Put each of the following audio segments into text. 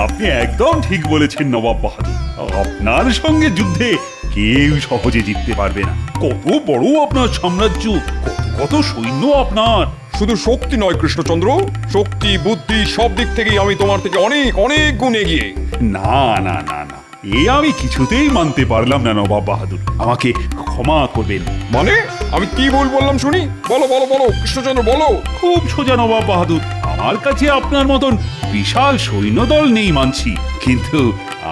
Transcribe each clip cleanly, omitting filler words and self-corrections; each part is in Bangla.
আপনি একদম ঠিক বলেছেন নবাব বাহাদুর। আপনার সঙ্গে যুদ্ধে কেউ সহজে জিততে পারবে না। কত বড় আপনার সাম্রাজ্য, কত কত সৈন্য আপনার। শুধু শক্তি নয় কৃষ্ণচন্দ্র, শক্তি বুদ্ধি সব দিক থেকেই আমি তোমার থেকে অনেক অনেক গুণ এগিয়ে। না না না না, এ আমি কিছুতেই মানতে পারলাম না নবাব বাহাদুর, আমাকে ক্ষমা করবেন। মানে আমি কি ভুল বললাম শুনি? বলো বলো বলো কৃষ্ণচন্দ্র বলো। খুব সোজা নবাব বাহাদুর, আমার কাছে আপনার মতন বিশাল সৈন্যদল নেই মানছি, কিন্তু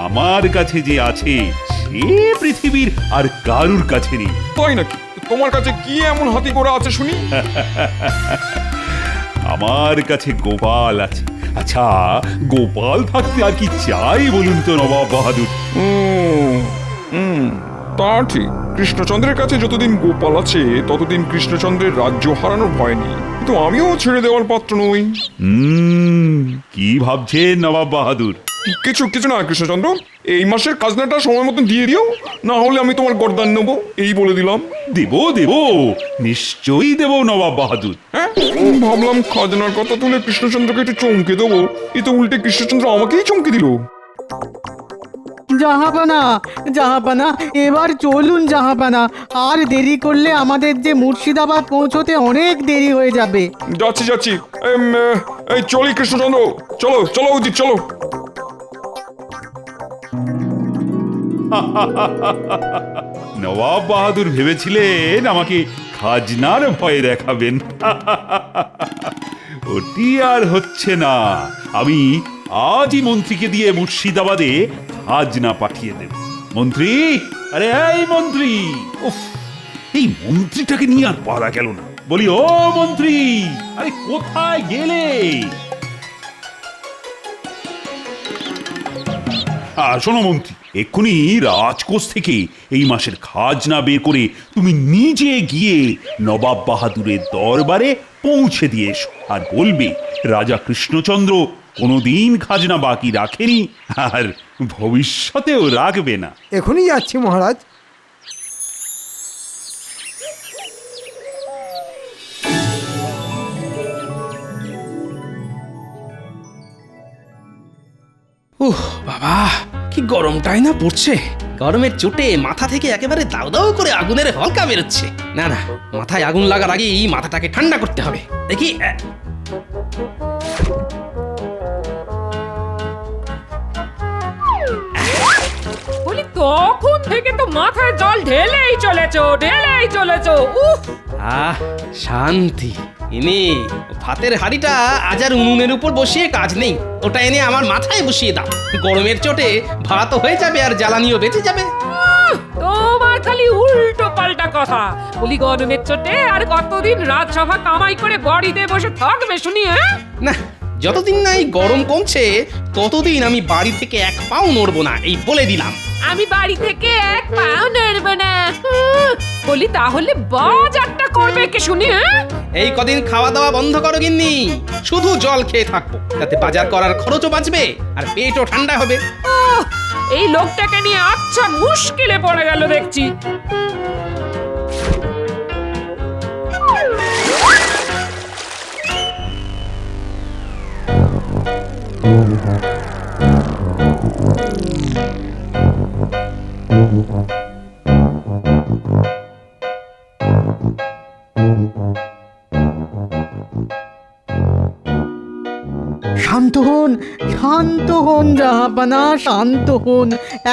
আমার কাছে যে আছে সে পৃথিবীর আর কারুর কাছে নেই। তাই নাকি? তোমার কাছে কি এমন হাতি ঘোড়া আছে শুনি? আমার কাছে গোপাল আছে। আচ্ছা, গোপাল থাকতে আর কি চাই বলুন তো নবাব বাহাদুর? তা ঠিক, কৃষ্ণচন্দ্রের কাছে যতদিন গোপাল আছে ততদিন কৃষ্ণচন্দ্রের রাজ্য হারানোর ভয় নেই, কিন্তু আমিও ছেড়ে দেওয়ার পাত্র নই। কি ভাবছেন নবাব বাহাদুর? কিছু কিছু না কৃষ্ণচন্দ্র, এই মাসের খাজনাটা সময় মতন দিয়ে দিও, না হলে আমি তোমার গর্দান নেবো, এই বলে দিলাম। দেব দেব, নিশ্চয়ই দেব নবাব বাহাদুর। হ্যাঁ, ভাবলাম খাজনার কথা তুলে কৃষ্ণচন্দ্রকে একটু চমকে দেবো, এ তো উল্টে কৃষ্ণচন্দ্র আমাকেই চমকে দিল। জাহাপানা, জাহাপানা, এবার চলুন জাহাপানা, আর দেরি করলে আমাদের যে মুর্শিদাবাদ পৌঁছতে অনেক দেরি হয়ে যাবে। যাচ্ছি যাচ্ছি, এই চলি কৃষ্ণচন্দ্র, চলো চলো উচিত চলো। নবাব বাহাদুর ভেবেছিলেন আমাকে খাজনার ভয় দেখাবেন। ওটি আর হচ্ছে না। আমি আজই মন্ত্রীকে দিয়ে মুর্শিদাবাদে খাজনা পাঠিয়ে দেব। মন্ত্রী, আরে এই মন্ত্রী, উফ, এই মন্ত্রীটাকে নিয়ে আর পারা গেল না। বলি ও মন্ত্রী, আরে কোথায় গেলে? শোনো মন্ত্রী, এক্ষুনি রাজকোষ থেকে এই মাসের খাজনা বের করে তুমি নিজে গিয়ে নবাব বাহাদুরের দরবারে পৌঁছে দিয়ে এসো, আর বলবে রাজা কৃষ্ণচন্দ্র কোনোদিন খাজনা বাকি রাখেনি, আর ভবিষ্যতেও রাখবে না। এখনই যাচ্ছি মহারাজ। উহ বাবা, কি গরমটাই না পড়ছে। গরমের চোটে মাথা থেকে একেবারে দাউ দাউ করে আগুনের হলকা বেরোচ্ছে। না না, মাথায় আগুন লাগার আগেই মাথাটাকে ঠান্ডা করতে হবে। দেখি, বলি তখন থেকে তো মাথায় জল ঢেলেই চলেছো। উফ, আহ, শান্তি। এনে ভাতের হাঁড়িটা আজ আর উনুনের উপর বসিয়ে কাজ নেই, ওটা এনে আমার মাথায় বসিয়ে দাও। গরমের চোটে ভাতও হয়ে যাবে আর জ্বালানিও বেঁচে যাবে। তোমার খালি উল্টো পাল্টা কথা। বলি গরমের চোটে আর কতদিন রাজসভা কামাই করে বাড়িতে বসে থাকবে শুনি? হ্যাঁ না, যতদিন না এই গরম কমছে ততদিন আমি বাড়ি থেকে এক পাও নড়বো না, এই বলে দিলাম। আমি বাড়ি থেকে এক পাও নড়বো না। বলি তাহলে বাজারটা করবে কে শুনি? এই কদিন খাওয়া দাওয়া বন্ধ করো গিন্নি, শুধু জল খেয়ে থাকবো, তাতে বাজার করার খরচও বাঁচবে আর পেটও ঠান্ডা হবে। এই লোকটাকে নিয়ে আচ্ছা মুশকিলে পড়ে গেল দেখছি। শান্ত হন, শান্ত হন জাহাপানা, শান্ত হন,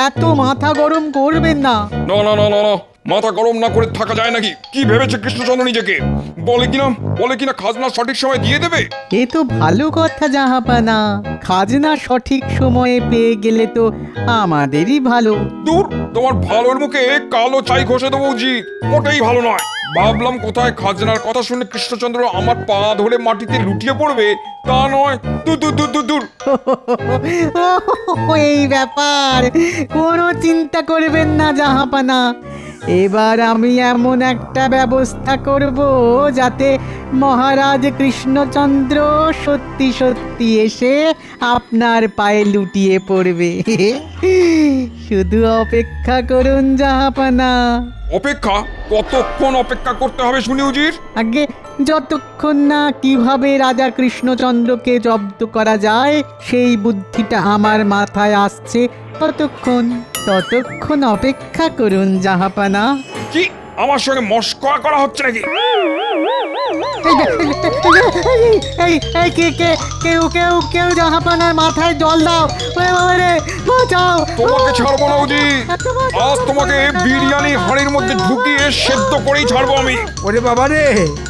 এত মাথা গরম করবেন না। না না না না না, মাথা গরম না করে থাকা যায় নাকি? কি ভেবেছে কৃষ্ণচন্দ্র নিজেকে? বলে কিনা খাজনা সঠিক সময় দিয়ে দেবে। এ তো ভালো কথা জাহাপানা, খাজনা সঠিক সময়ে পেয়ে গেলে তো আমাদেরই ভালো। দূর, তোমার ভালোর মুখে কালো ছাই ঘষে দেবো উচিত, মোটেই ভালো নয়। ভাবলাম কোথায় খাজনার কথা শুনে কৃষ্ণচন্দ্র আমার পা ধরে মাটিতে লুটিয়ে পড়বে, তা নয়। দূর দূর দূর দূর দূর। এই ব্যাপার, কোনো চিন্তা করবেন না জাহাপানা, এবার আমি এমন একটা ব্যবস্থা করব যাতে মহারাজ কৃষ্ণচন্দ্র সত্যি সত্যি এসে আপনার পায়ে লুটিয়ে পড়বে। শুধু অপেক্ষা করুন জাহাপানা। অপেক্ষা? কতক্ষণ অপেক্ষা করতে হবে শুনি উজির? আগে যতক্ষণ না কিভাবে রাজা কৃষ্ণচন্দ্রকে জব্দ করা যায় সেই বুদ্ধিটা আমার মাথায় আসছে, ততক্ষণ অপেক্ষা করুন জাহাপানা। কি আমার সঙ্গে মস্করা করা হচ্ছে নাকি? কেউ জাহাপানার মাথায় জল দাও, ওরে বাবা রে, বাঁচাও। তোমাকে ছাড়বো না উজির, আজ তোমাকে বিরিয়ানি হাঁড়ির মধ্যে ঢুকিয়ে সেদ্ধ করেই ছাড়বো আমি। ওরে বাবা রে!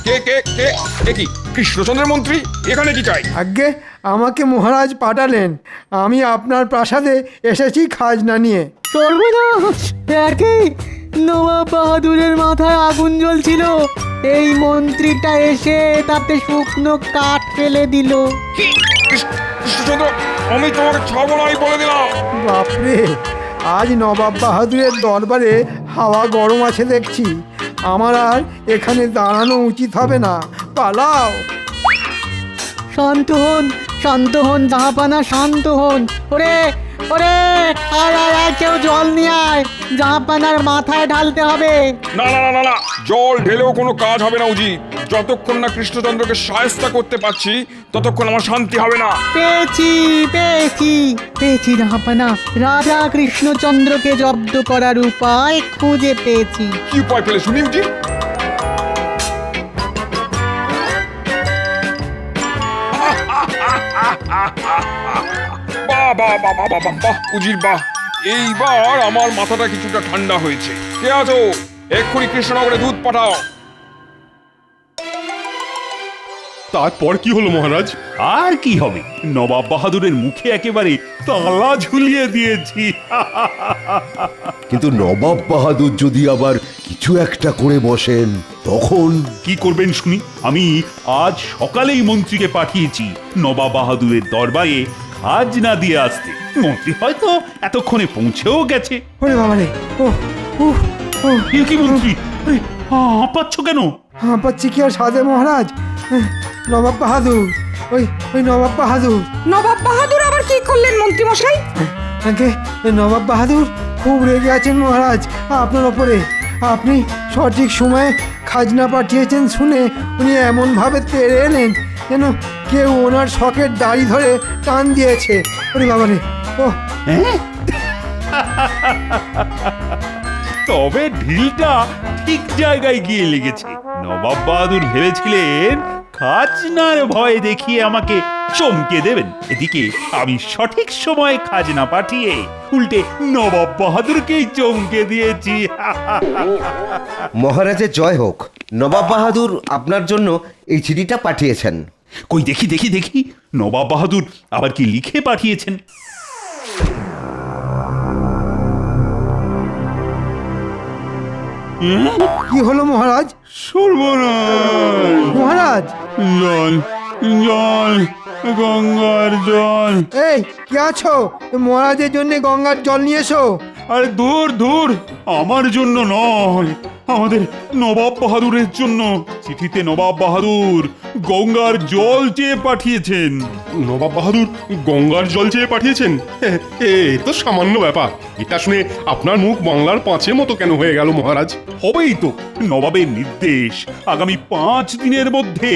কে কে কে এ কি কৃষ্ণচন্দ্রের মন্ত্রী? এখানে কি চাই? আজ্ঞে, আমাকে মহারাজ পাঠালেন। আমি আপনার প্রাসাদে এসেছি খাজনা নিয়ে। সর্বনাশ! একই নবাব বাহাদুরের মাথায় আগুন জ্বলছিল, এই মন্ত্রীটা এসে তাতে শুকনো কাঠ ফেলে দিল। কি কৃষ্ণচন্দ্র, আমি তোমাকে ছাড়বো না, আমি বলে দিলাম। বাপরে, আজ নবাব বাহাদুরের দরবারে হাওয়া গরম আছে দেখছি। আমার আর এখানে দাঁড়ানো উচিত হবে না, পালাও। শান্ত হন জাহাপানা, শান্ত হন। ওরে ওরে, আয় কেউ জল নিয়ে আয়, জাহাপানার মাথায় ঢালতে হবে। না না না না না, জল ঢেলেও কোনো কাজ হবে না উজির। যতক্ষণ না কৃষ্ণচন্দ্রকে সায়স্তা করতে পারছি ততক্ষণ আমার শান্তি হবে না। পেয়েছি জাহাপানা, রাজা কৃষ্ণচন্দ্রকে জব্দ করার উপায় খুঁজে পেয়েছি। কি উপায় পেলে শুনি উজির? বাহ বাহ বাহ বাহ বাহ বাহ উজির বাহ, এইবার আমার মাথাটা কিছুটা ঠান্ডা হয়েছে। কে আছো? এক্ষুনি কৃষ্ণনগরে দুধ পাঠাও। তারপর কি হলো মহারাজ? আর কি হবে, নবাব বাহাদুরের মুখে একেবারে তালা ঝুলিয়ে দিয়েছি। কিন্তু নবাব বাহাদুর যদি আবার কিছু একটা করে বসেন তখন? কি করবেন শুনি? আমি আজ সকালেই মন্ত্রীকে পাঠিয়েছি নবাব বাহাদুরের দরবারে খাজনা দিয়ে আসতে। মন্ত্রী হয়তো এতক্ষণে পৌঁছেও গেছে। ওরে বাবা রে! এ কি মন্ত্রী, হাঁপাচ্ছ কেন? হাঁপাচ্ছি কি আর সাধে মহারাজ? নবাব বাহাদুর, ওই নবাব বাহাদুর। নবাব বাহাদুর আবার কি করলেন মন্ত্রী মশাই? আগে নবাব বাহাদুর খুব রেগে আছেন মহারাজ আপনার ওপরে। আপনি সঠিক সময়ে খাজনা পাঠিয়েছেন শুনে উনি এমনভাবে তেড়ে এলেন যেন কেউ ওনার শখের দাড়ি ধরে টান দিয়েছে। ওরে বাবা রে! ও হ্যাঁ? তবে ঢিলটা ঠিক জায়গায় গিয়ে লেগেছে। নবাব বাহাদুর ভেবেছিলেন খাজনার ভয় দেখিয়ে আমাকে চমকে দেবেন, এদিকে আমি সঠিক সময়ে খাজনা পাঠিয়ে উল্টে নবাব বাহাদুরকেই চমকে দিয়েছি। মহারাজের জয় হোক। নবাব বাহাদুর আপনার জন্য এই চিঠিটা পাঠিয়েছেন। কই দেখি দেখি দেখি, নবাব বাহাদুর আবার কি লিখে পাঠিয়েছেন? কি হলো মহারাজ? সর্বনাশ! মহারাজ! জল জল, গঙ্গার জল। এই কি আছো? মহারাজের জন্য গঙ্গার জল নিয়ে এসো। আরে দূর, আমার জন্য নয়, আমাদের নবাব বাহাদুরের জন্য। চিঠিতে নবাব বাহাদুর গঙ্গার জল চেয়ে পাঠিয়েছেন। নবাব বাহাদুর গঙ্গার জল চেয়ে পাঠিয়েছেন? এ তো সামান্য ব্যাপার। এটা শুনে আপনার মুখ বাংলার পাঁচের মতো কেন হয়ে গেল মহারাজ? হবেই তো, নবাবের নির্দেশ আগামী 5 দিনের মধ্যে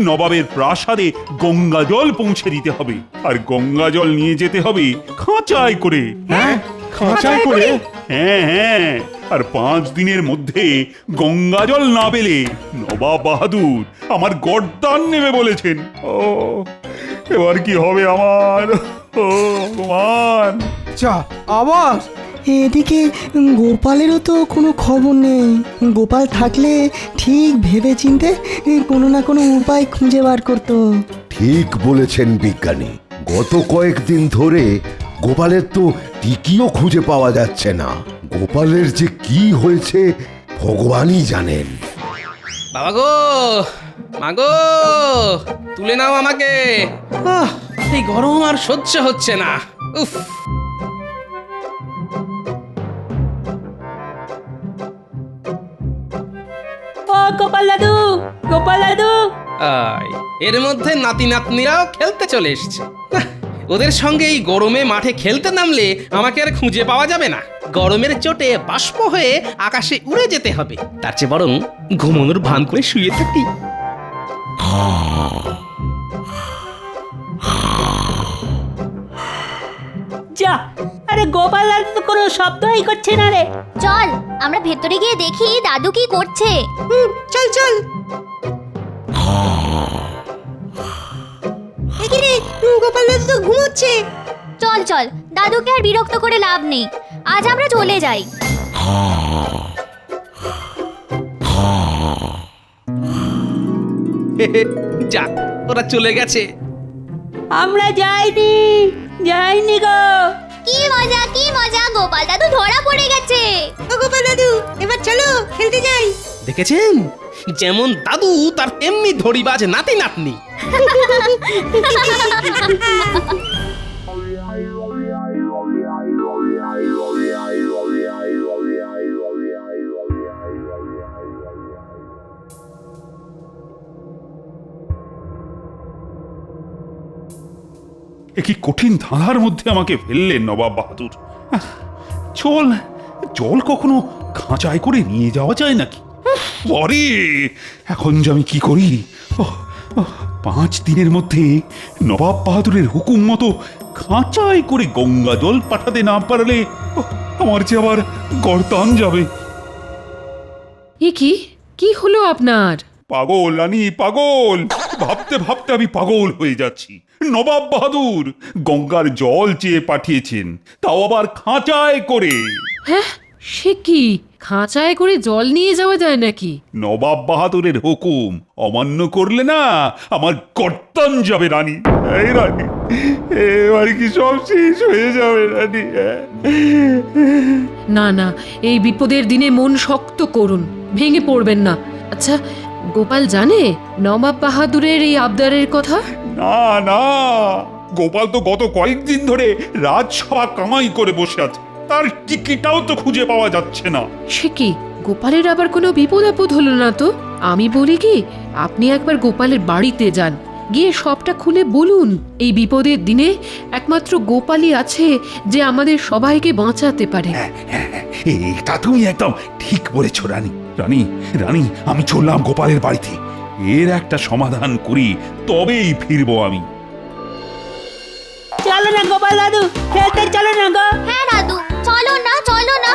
নবাবের প্রাসাদে গঙ্গা জল পৌঁছে দিতে হবে, আর গঙ্গা জল নিয়ে যেতে হবে খাঁচায় করে। হ্যাঁ, খাঁচায় করে? হ্যাঁ, আর 5 দিনের মধ্যে গঙ্গা জল না পেলে নবাব বাহাদুর আমার গর্দান নেবে বলেছেন। ও এবার কি হবে আমার? ও ভগবান! চা আবার এদিকে গোপালেরও তো কোনো খবর নেই। গোপাল থাকলে ঠিক ভেবে চিনতে কোনো না কোনো উপায় খুঁজে বার করতো। ঠিক বলেছেন বিজ্ঞানী, গত কয়েকদিন ধরে গোপালের তো টিকিও খুঁজে পাওয়া যাচ্ছে না। গোপালের যে কি হয়েছে ভগবানই জানেন। বাবা গো, মাগো, তুলে নাও আমাকে। এই গরম আর সহ্য হচ্ছে না। উফ! গোপাল দাদু, গোপাল দাদু। আয়, এর মধ্যে নাতি নাতনিরাও খেলতে চলে এসছে। নাহ, ওদের সঙ্গে এই গরমে মাঠে খেলতে নামলে আমাকে আর খুঁজে পাওয়া যাবে না। গরমের চোটে বাষ্প হয়ে আকাশে উড়ে যেতে হবে। তার চেয়ে বরং ঘুমানোর ভান করে শুয়ে থাকি। যা, আরে গোপাল দাদু তো কোনো শব্দই করছে না রে। চল আমরা ভেতরে গিয়ে দেখি দাদু কি করছে। চল চল। এখানে গোপাল দাদু তো ঘুমোচ্ছে। চল চল, দাদুকে আর বিরক্ত করে লাভ নেই, আজ আমরা চলে যাই। যাক, ওরা চলে গেছে। আমরা যাইনি, যাইনি গো। কি মজা, গোপাল দাদু ধরা পড়ে গেছে। ও গোপাল দাদু, এবার চলো খেলতে যাই। দেখেছেন, যেমন দাদু তার তেমনি ধরিবাজ নাতি নাতনি। এ কি কঠিন ধাঁধার মধ্যে আমাকে ফেললেন নবাব বাহাদুর। চল, জল কখনো খাঁচায় করে নিয়ে যাওয়া যায় নাকি? পরে এখন যে আমি কি করি? 5 দিনের মধ্যে নবাব বাহাদুরের হুকুম মতো খাঁচায় করে গঙ্গা জল পাঠাতে না পারলে আমার যে আবার গর্দান যাবে। এ কি হলো আপনার? পাগল রানী, পাগল। ভাবতে ভাবতে আমি পাগল হয়ে যাচ্ছি। নবাব বাহাদুর গঙ্গার জল চেয়ে পাঠিয়েছেন, তাও আবার খাঁচায় করে। হ্যাঁ, সে কি? খাঁচায় করে জল নিয়ে যাওয়া যায় নাকি? নবাব বাহাদুরের হুকুম অমান্য করলে না আমার গর্দান যাবে রানী। এই রানী, এবার কি সব শেষ হয়ে যাবে রানী? না না, এই বিপদের দিনে মন শক্ত করুন, ভেঙে পড়বেন না। আচ্ছা, গোপাল জানে নবাব বাহাদুরের এই আবদারের কথা? না না, গোপাল তো গত কয়েকদিন ধরে রাজসভা কামাই করে বসে আছে, তার টিকিটাও তো খুঁজে পাওয়া যাচ্ছে না। সে কি, গোপালের আবার কোনো বিপদ আপদ হলো না তো? আমি বলি কি, আপনি একবার গোপালের বাড়িতে যান, গিয়ে সবটা খুলে বলুন। এই বিপদের দিনে একমাত্র গোপালই আছে যে আমাদের সবাইকে বাঁচাতে পারে। এটা তুমি একদম ঠিক বলেছ রানী। রানী রানী, আমি চললাম গোপালের বাড়িতে। এর একটা সমাধান করি, তবেই ফিরবো আমি। চলো না গোপাল দাদু, খেলতে চলো না গো। হ্যাঁ দাদু, চলো না।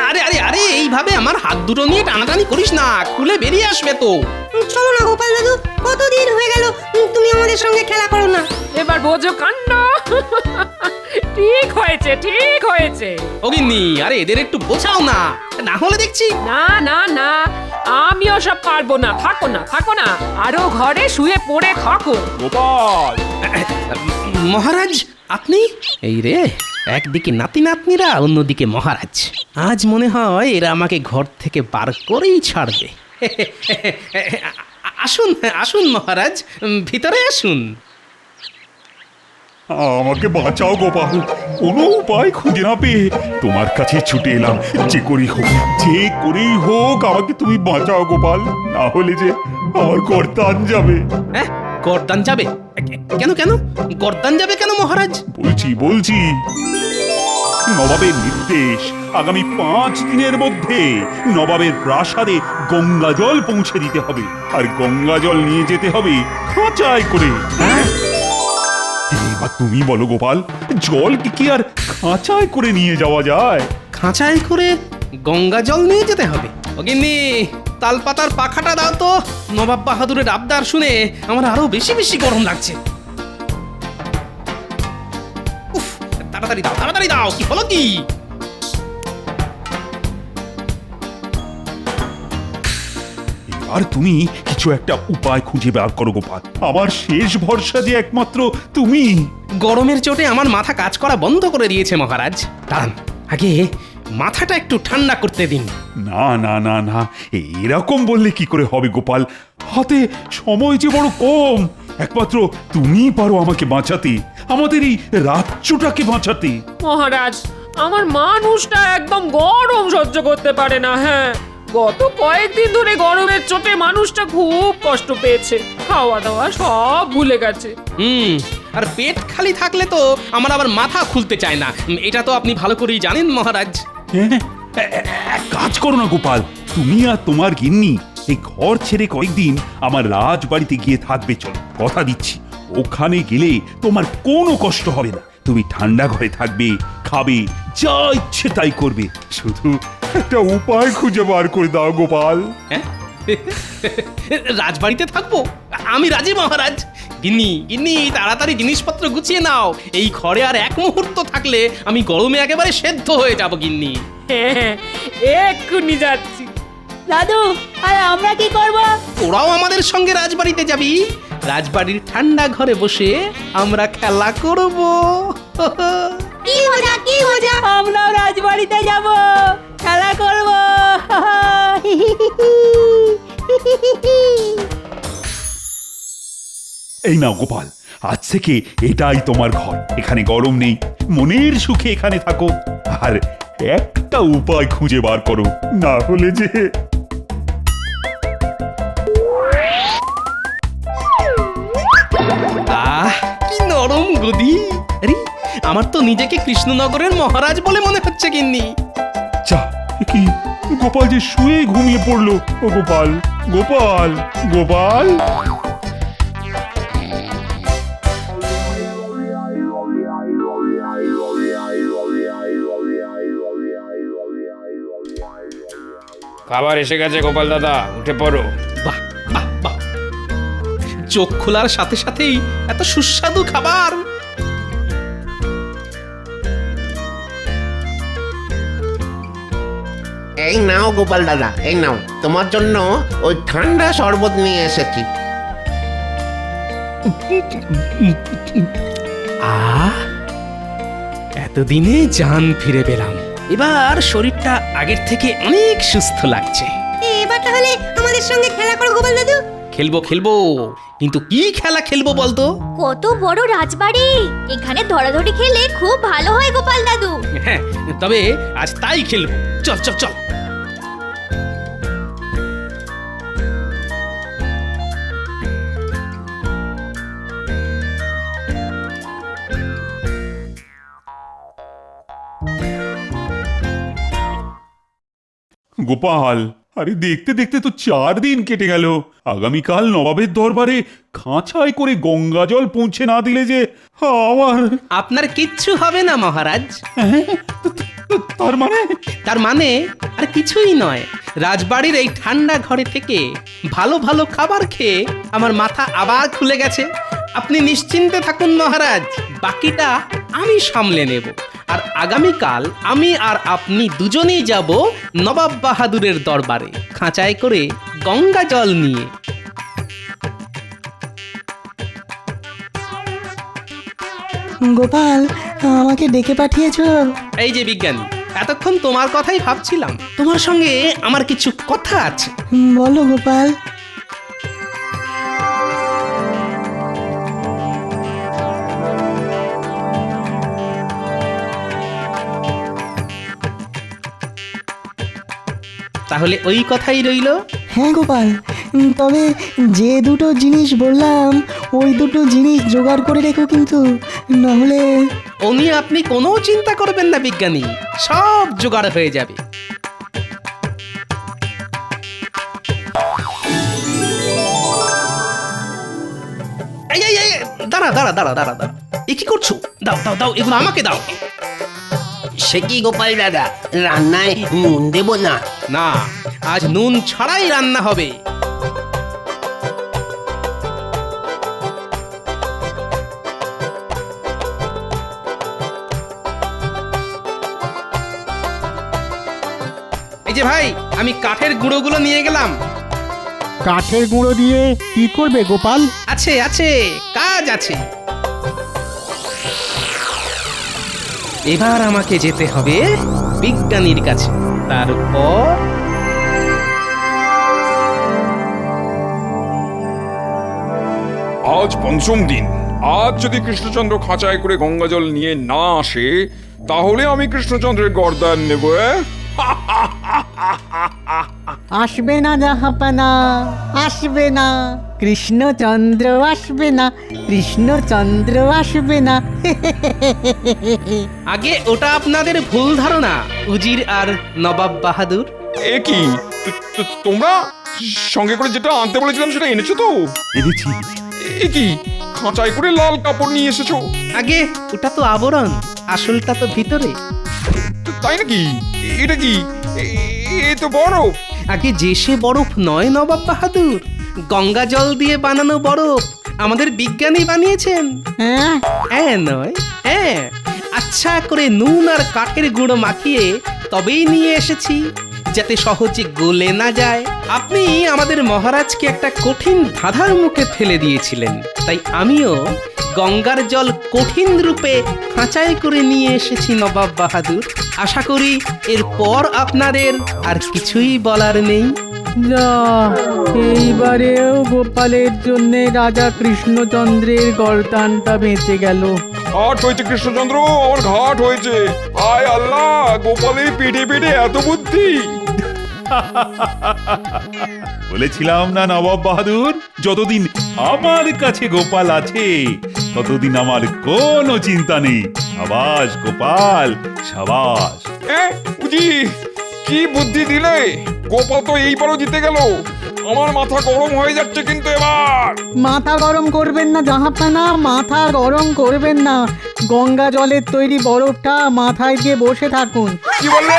আরে আরে আরে, এইভাবে আমার হাত দুটো নিয়ে টানাটানি করিস না, খুলে বেরিয়ে আসবে তো। চলো না গোপাল দাদু, কতদিন হয়ে গেল তুমি আমাদের সঙ্গে খেলা করো না। এবার বোঝো কাণ্ড। ঠিক হয়েছে, ঠিক হয়েছে। অগিন্নি, আরে এদের একটু বোঝাও না, না হলে দেখছি। না না না, আমিও সব পারবো না। থাকো না, আরো ঘরে শুয়ে পড়ে থাকো। গোপাল, মহারাজ আপনি? এই রে, একদিকে নাতি নাতনিরা, অন্যদিকে মহারাজ। আজ মনে হয় এরা আমাকে ঘর থেকে বার করেই ছাড়বে। আসুন আসুন মহারাজ, ভিতরে আসুন। আমাকে বাঁচাও গোপাল, কোনো উপায় খুঁজে না পেয়ে তোমার কাছে ছুটে এলাম। যে করেই হোক আমাকে তুমি বাঁচাও গোপাল, না হলে যে আমার গর্দান যাবে। হ্যাঁ, গর্দান যাবে? কেন গর্দান যাবে কেন মহারাজ? বলছি নবাবের নির্দেশ, আগামী 5 দিনের মধ্যে নবাবের প্রাসাদে গঙ্গা জল পৌঁছে দিতে হবে, আর গঙ্গা জল নিয়ে যেতে হবে খাঁচায় করে। এবার তুমি বলো গোপাল, জল কি আর খাঁচায় করে নিয়ে যাওয়া যায়? খাঁচায় করে গঙ্গা জল নিয়ে যেতে হবে? অগিন্নি, তালপাতার পাখাটা দাও তো। নবাব বাহাদুরের আবদার শুনে আমার আরো বেশি বেশি গরম লাগছে। উফ, তাড়াতাড়ি দাও, কি হলো কি? আর তুমি কিছু একটা উপায় খুঁজে বার করো গোপাল, আমার শেষ ভরসা যে একমাত্র তুমি। গরমের চোটে আমার মাথা কাজ করা বন্ধ করে দিয়েছে মহারাজ। দাঁড়ান, আগে মাথাটা একটু ঠান্ডা করতে দিন। না না না না, এরকম বললে কি করে হবে গোপাল? হাতে সময় যে বড় কম, একমাত্র তুমিই পারো আমাকে বাঁচাতে, আমাদের এই রাজ্যটাকে বাঁচাতে। মহারাজ, আমার মানুষটা একদম গরম সহ্য করতে পারে না। হ্যাঁ, গত কয়েকদিন ধরে গরমের চোটে মানুষটা খুব কষ্ট পেয়েছে, খাওয়া দাওয়া সব ভুলে গেছে। আর পেট খালি থাকলে তো আমার আবার মাথা খুলতে চায় না, এটা তো আপনি ভালো করেই জানেন মহারাজ। হ্যাঁ, এক কাজ করো না গোপাল, তুমি আর তোমার গিন্নি এই ঘর ছেড়ে কয়েকদিন আমার রাজবাড়িতে গিয়ে থাকবে। চলো, কথা দিচ্ছি ওখানে গেলে তোমার কোনো কষ্ট হবে না। তুমি ঠান্ডা ঘরে থাকবে, খাবে, যা ইচ্ছে তাই করবে। শুধু একটা উপায় খুঁজে বার করে দাও গোপাল। হ্যাঁ রাজবাড়িতে থাকবো? আমি রাজি মহারাজ। গিন্নি গিন্নি তাড়াতাড়ি জিনিসপত্র গুছিয়ে নাও, এই ঘরে আর এক মুহূর্ত থাকলে আমি গরমে একেবারে সেদ্ধ হয়ে যাব গিন্নি। হ্যাঁ, এক্ষুনি যাচ্ছি। দাদু আর আমরা কি করব? ওরাও আমাদের সঙ্গে রাজবাড়িতে যাবি। রাজবাড়ির ঠান্ডা ঘরে বসে আমরা খেলা করব। কি মজা কি মজা! আমরাও রাজবাড়িতে যাব, খেলা করব। এই নাও গোপাল, আজ থেকে এটাই তোমার ঘর। এখানে গরম নেই, মনের সুখে এখানে থাকো। আর একটা উপায় খুঁজে বার করো, না হলে যে কি নরম গদি! আরে আমার তো নিজেকে কৃষ্ণনগরের মহারাজ বলে মনে হচ্ছে গিন্নি। যা, কি গোপাল যে শুয়ে ঘুমিয়ে পড়লো। ও গোপাল, গোপাল, গোপাল! খাবার এসে গেছে গোপাল দাদা, উঠে পড়ো। বাহ বাহ বাহ, চোখ খোলার সাথে সাথেই এত সুস্বাদু খাবার। এই নাও গোপাল দাদা, এই নাও, তোমার জন্য ওই ঠান্ডা শরবত নিয়ে এসেছি। এতদিনে জান ফিরে পেলাম, এবার শরীরটা আগের থেকে অনেক সুস্থ লাগছে। এবার তাহলে আমাদের সঙ্গে খেলা করো গোপাল দাদু। খেলবো খেলবো, কিন্তু কি খেলা খেলবো বলতো? কত বড় রাজবাড়ি, এখানে ধরাধরি খেলে খুব ভালো হয় গোপাল দাদু। হ্যাঁ, তবে আজ তাই খেলবো। চল চল চল। গোপাল, আরে দেখতে দেখতে তো 4 দিন কেটে গেল। আগামীকাল নবাবের দরবারে খাঁচায় করে গঙ্গা জল পৌঁছে না দিলে যে আমার... আপনার কিচ্ছু হবে না মহারাজ। তার মানে আর কিছুই নয়, রাজবাড়ির এই ঠান্ডা ঘরে থেকে ভালো ভালো খাবার খেয়ে আমার মাথা আবার খুলে গেছে। আপনি নিশ্চিন্তে থাকুন মহারাজ, বাকিটা আমি সামলে নেব। আর আগামীকাল আমি আর আপনি দুজনেই যাব নবাব বাহাদুরের দরবারে, খাঁচায় করে গঙ্গা জল নিয়ে। গোপাল, আমাকে ডেকে পাঠিয়েছো? এই যে বিজ্ঞানী, এতক্ষণ তোমার কথাই ভাবছিলাম। তোমার সঙ্গে আমার কিছু কথা আছে। বলো গোপাল। তাহলে ওই কথাই রইল। হ্যাঁ গোপাল, তবে যে দুটো জিনিস বললাম ওই দুটো জিনিস জোগাড় করে রেখো কিন্তু, নাহলে... ও নিয়ে আপনি কোনো চিন্তা করবেন না বিজ্ঞানী, সব জোগাড় হয়ে যাবে। এই এই এই, দাঁড়া দাঁড়া দাঁড়া দাঁড়া দাঁড়া, এ কি করছো? দাও দাও দাও, এগুলো আমাকে দাও। সে কি গোপাল দাদা, রান্নায় নুন দেব না? না, আজ নুন ছাড়াই রান্না হবে। এই যে ভাই, আমি কাঠের গুঁড়োগুলো নিয়ে গেলাম। কাঠের গুঁড়ো দিয়ে কি করবে গোপাল? আছে আছে, কাজ আছে। এবার আমাকে যেতে হবে বিজ্ঞানীর কাছে, তারপর... আজ পঞ্চম দিন। আজ যদি কৃষ্ণচন্দ্র খাঁচায় করে গঙ্গা জল নিয়ে না আসে, তাহলে আমি কৃষ্ণচন্দ্রের গর্দান নেব। আসবে না জাহাপানা, আসবে না। কৃষ্ণচন্দ্র আসবে না, কৃষ্ণচন্দ্র আসবে না। আগে ওটা আপনাদের ভুল ধারণা উজির আর নবাব বাহাদুর। এ কি তোমরা সঙ্গে করে যেটা আনতে বলেছিলাম সেটা এনেছো তো? এনেছি। এ কি খাঁচাই করে লাল কাপড় নিয়ে এসেছো? আগে ওটা তো আবরণ, আসলটা তো ভিতরে। তাই নাকি? এটা কি? এ তো বরফ। আগে যে সে বরফ নয় নবাব বাহাদুর, গঙ্গা জল দিয়ে বানানো বরফ আমাদের বিজ্ঞানী বানিয়েছেন। হ্যাঁ হ্যাঁ নয় হ্যাঁ, আচ্ছা করে নুন আর কাঠের গুঁড়ো মাখিয়ে তবেই নিয়ে এসেছি, যাতে সহজে গলে না যায়। আপনি আমাদের মহারাজকে একটা কঠিন ধাঁধার মুখে ফেলে দিয়েছিলেন, তাই আমিও গঙ্গার জল কঠিন রূপে খাঁচায় করে নিয়ে এসেছি নবাব বাহাদুর। আশা করি এরপর আপনাদের আর কিছুই বলার নেই। যা, এইবারেও গোপালের জন্য রাজা কৃষ্ণচন্দ্রের গর্দানটা বেঁচে গেল। ঘাট হয়েছে কৃষ্ণচন্দ্র, আমার ঘাট হয়েছে। আয় আল্লাহ, গোপালের পেটে পেটে এত বুদ্ধি। বলেছিলাম না নবাব বাহাদুর, যতদিন আমার কাছে গোপাল আছে ততদিন আমার কোনো চিন্তা নেই। সাবাস গোপাল, সাবাস। উজি, কি বুদ্ধি দিলে! গোপাল তো এইবারও জিতে গেল। আমার মাথা গরম হয়ে যাচ্ছে কিন্তু এবার। মাথা গরম করবেন না জাহাপানা, মাথা গরম করবেন না। গঙ্গা জলের তৈরি বরফটা মাথায় দিয়ে বসে থাকুন। কি বললে?